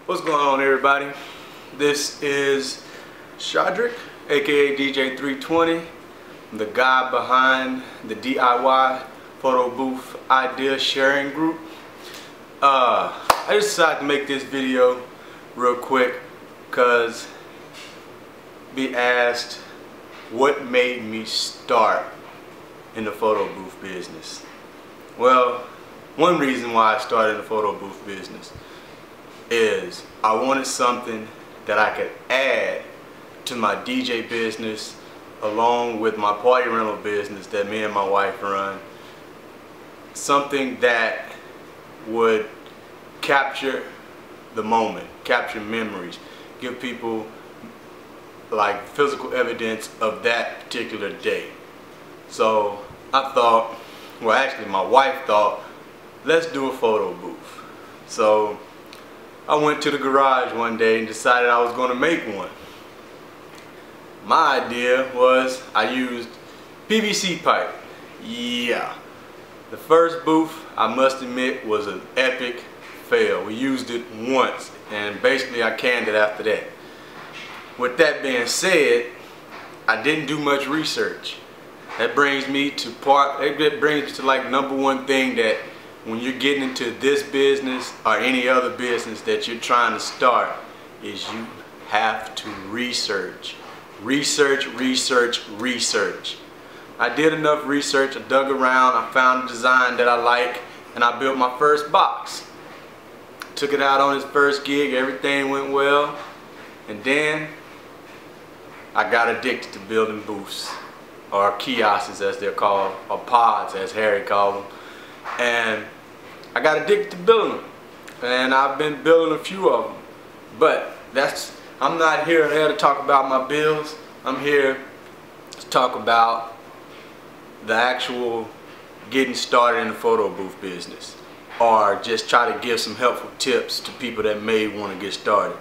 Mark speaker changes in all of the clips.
Speaker 1: What's going on, everybody? This is Shadrick, aka DJ.320, the guy behind the DIY photo booth idea sharing group. I just decided to make this video real quick because be asked what made me start in the photo booth business. Well, one reason why I started in the photo booth business is I wanted something that I could add to my DJ business along with my party rental business that me and my wife run. Something that would capture the moment, capture memories, give people like physical evidence of that particular day. So I thought, well, actually my wife thought, let's do a photo booth. So I went to the garage one day and decided I was going to make one. My idea was I used PVC pipe. Yeah. The first booth, I must admit, was an epic fail. We used it once and basically I canned it after that. With that being said, I didn't do much research. That brings me to like number one thing that when you're getting into this business or any other business that you're trying to start is you have to research. Research, research, research. I did enough research, I dug around, I found a design that I like, and I built my first box. Took it out on its first gig, everything went well, and then I got addicted to building booths, or kiosks as they're called, or pods as Harry called them. And I got addicted to building them, and I've been building a few of them. But I'm not here to talk about my bills. I'm here to talk about the actual getting started in the photo booth business, or just try to give some helpful tips to people that may want to get started.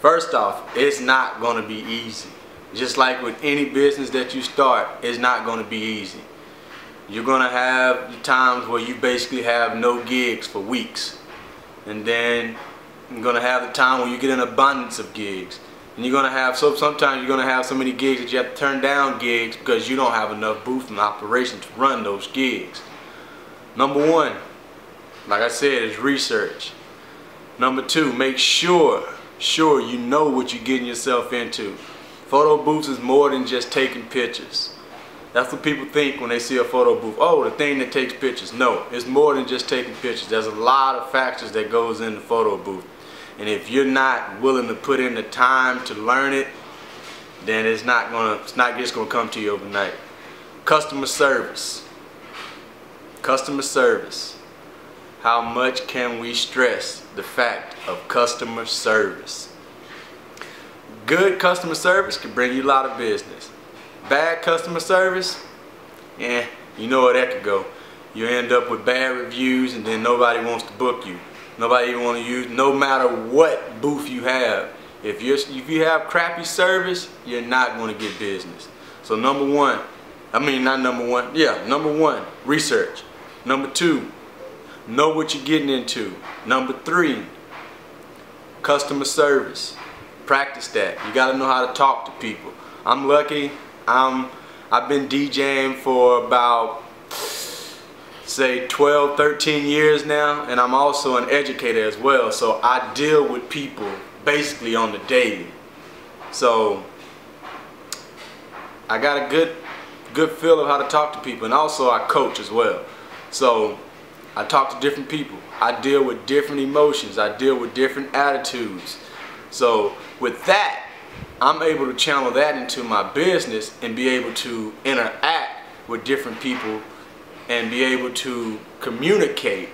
Speaker 1: First off, it's not going to be easy. Just like with any business that you start, it's not going to be easy. You're going to have times where you basically have no gigs for weeks. And then you're going to have the time when you get an abundance of gigs. And you're going to have, sometimes you're going to have so many gigs that you have to turn down gigs because you don't have enough booth and operation to run those gigs. Number one, like I said, is research. Number two, make sure you know what you're getting yourself into. Photo booths is more than just taking pictures. That's what people think when they see a photo booth. Oh, the thing that takes pictures. No, it's more than just taking pictures. There's a lot of factors that goes in the photo booth. And if you're not willing to put in the time to learn it, then it's not just gonna come to you overnight. Customer service. Customer service. How much can we stress the fact of customer service? Good customer service can bring you a lot of business. Bad customer service, you know where that could go. You end up with bad reviews and then nobody wants to book you. Nobody even want to use, no matter what booth you have. If you have crappy service, you're not going to get business. So number one, research. Number two, know what you're getting into. Number three, customer service. Practice that. You got to know how to talk to people. I'm lucky. I've been DJing for about, say, 12, 13 years now, and I'm also an educator as well. So I deal with people basically on the daily. So I got a good feel of how to talk to people, and also I coach as well. So I talk to different people. I deal with different emotions. I deal with different attitudes. So with that, I'm able to channel that into my business and be able to interact with different people and be able to communicate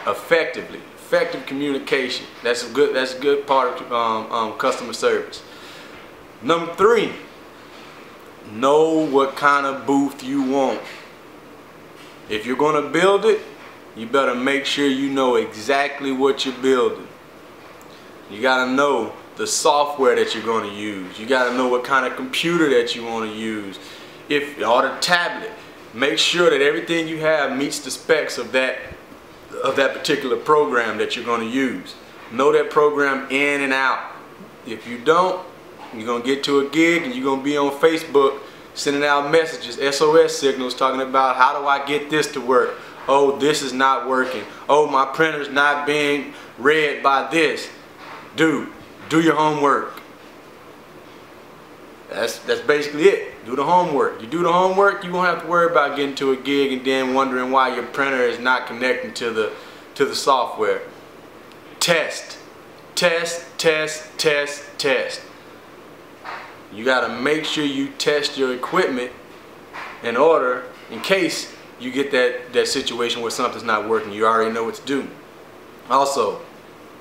Speaker 1: effectively. Effective communication. That's a good part of customer service. Number three, know what kind of booth you want. If you're going to build it, you better make sure you know exactly what you're building. You got to know the software that you're going to use. You got to know what kind of computer that you want to use. Or the tablet. Make sure that everything you have meets the specs of that particular program that you're going to use. Know that program in and out. If you don't, you're going to get to a gig and you're going to be on Facebook sending out messages, SOS signals, talking about how do I get this to work? Oh, this is not working. Oh, my printer's not being read by this. Dude, do your homework. That's basically it. Do the homework. You do the homework, you won't have to worry about getting to a gig and then wondering why your printer is not connecting to the software. Test. Test, test, test, test. You got to make sure you test your equipment in case you get that situation where something's not working. You already know what to do. Also,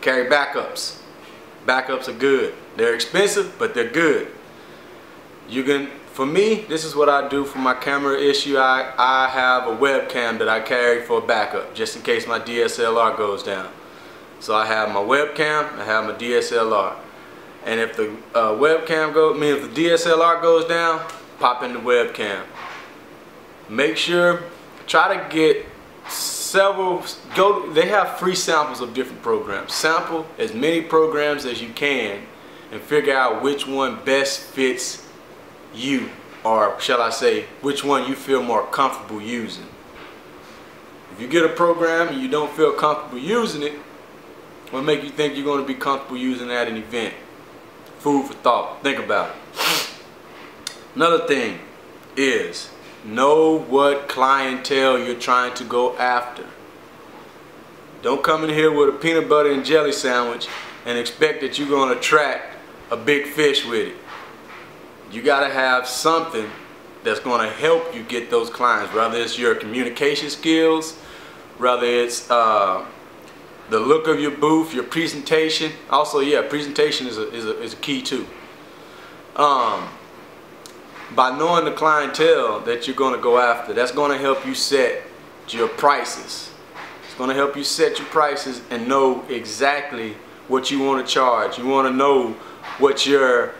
Speaker 1: carry backups. Backups are good. They're expensive, but they're good. For me, this is what I do for my camera issue. I have a webcam that I carry for a backup, just in case my DSLR goes down. So I have my webcam, I have my DSLR. And if the if the DSLR goes down, pop in the webcam. Make sure, try to get they have free samples of different programs. Sample as many programs as you can and figure out which one best fits you, or shall I say, which one you feel more comfortable using. If you get a program and you don't feel comfortable using it, what make you think you're going to be comfortable using at an event? Food for thought. Think about it. Another thing is, know what clientele you're trying to go after. Don't come in here with a peanut butter and jelly sandwich and expect that you're going to attract a big fish with it. You got to have something that's going to help you get those clients, whether it's your communication skills, whether it's the look of your booth, your presentation. Also, yeah, presentation is a key too. By knowing the clientele that you're going to go after, that's going to help you set your prices. It's going to help you set your prices and know exactly what you want to charge. You want to know what your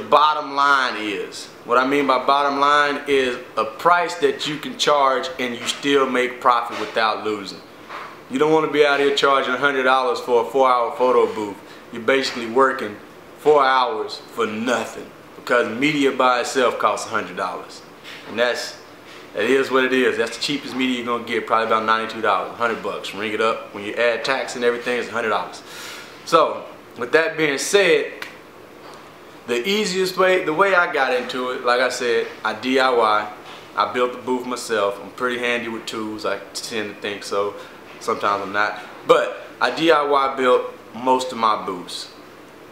Speaker 1: bottom line is. What I mean by bottom line is a price that you can charge and you still make profit without losing. You don't want to be out here charging $100 for a 4-hour photo booth. You're basically working 4 hours for nothing, because media by itself costs $100. And that is what it is. That's the cheapest media you're going to get, probably about $92, $100. Ring it up. When you add tax and everything, it's $100. So, with that being said, the easiest way, the way I got into it, like I said, I DIY. I built the booth myself. I'm pretty handy with tools. I tend to think so. Sometimes I'm not. But I DIY built most of my booths.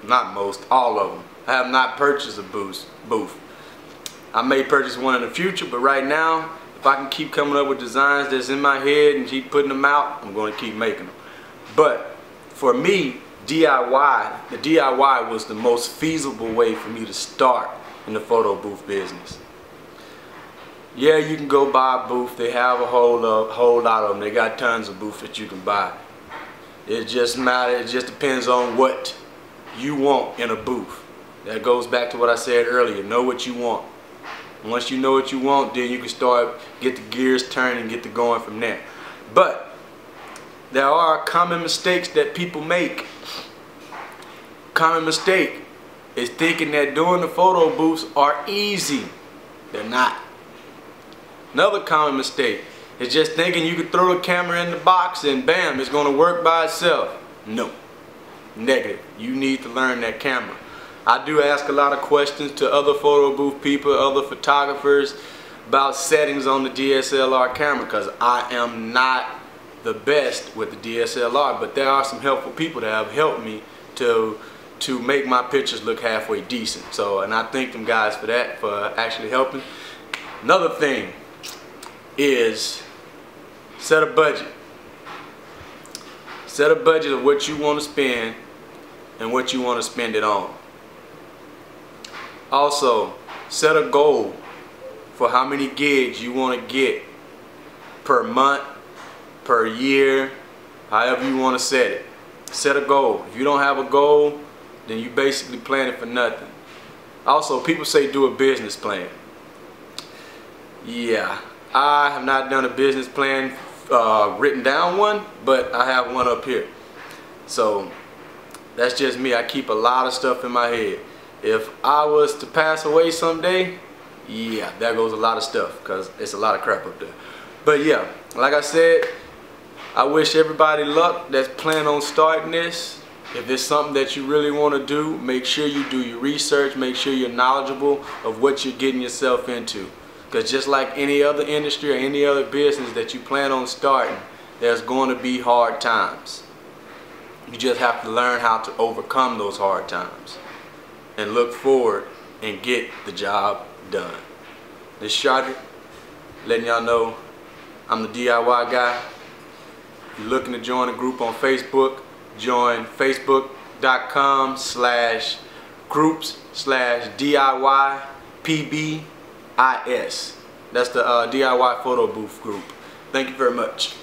Speaker 1: Not most, all of them. I have not purchased a booth. I may purchase one in the future, but right now, if I can keep coming up with designs that's in my head and keep putting them out, I'm going to keep making them. But for me, the DIY was the most feasible way for me to start in the photo booth business. Yeah, you can go buy a booth. They have a whole lot of them. They got tons of booths that you can buy. It just depends on what you want in a booth. That goes back to what I said earlier. Know what you want. Once you know what you want, then you can get the gears turning and get to going from there. But there are common mistakes that people make. Common mistake is thinking that doing the photo booths are easy. They're not. Another common mistake is just thinking you could throw the camera in the box and bam, it's going to work by itself. No. Negative. You need to learn that camera. I do ask a lot of questions to other photo booth people, other photographers about settings on the DSLR camera, because I am not the best with the DSLR, but there are some helpful people that have helped me to make my pictures look halfway decent. So, and I thank them guys for that, for actually helping. Another thing is set a budget. Set a budget of what you want to spend and what you want to spend it on. Also, set a goal for how many gigs you want to get per month, per year, however you want to set it. Set a goal. If you don't have a goal, then you basically planning for nothing. Also, people say do a business plan. Yeah, I have not done a business plan, written down one, but I have one up here. So That's just me. I keep a lot of stuff in my head. If I was to pass away someday, yeah, there goes a lot of stuff, because it's a lot of crap up there. But yeah, like I said, I wish everybody luck that's planning on starting this. If it's something that you really want to do, make sure you do your research, make sure you're knowledgeable of what you're getting yourself into. Because just like any other industry or any other business that you plan on starting, there's going to be hard times. You just have to learn how to overcome those hard times and look forward and get the job done. This Shardrick, letting y'all know I'm the DIY guy. If you're looking to join a group on Facebook, join facebook.com/groups/DIY PBIS. That's the DIY photo booth group. Thank you very much.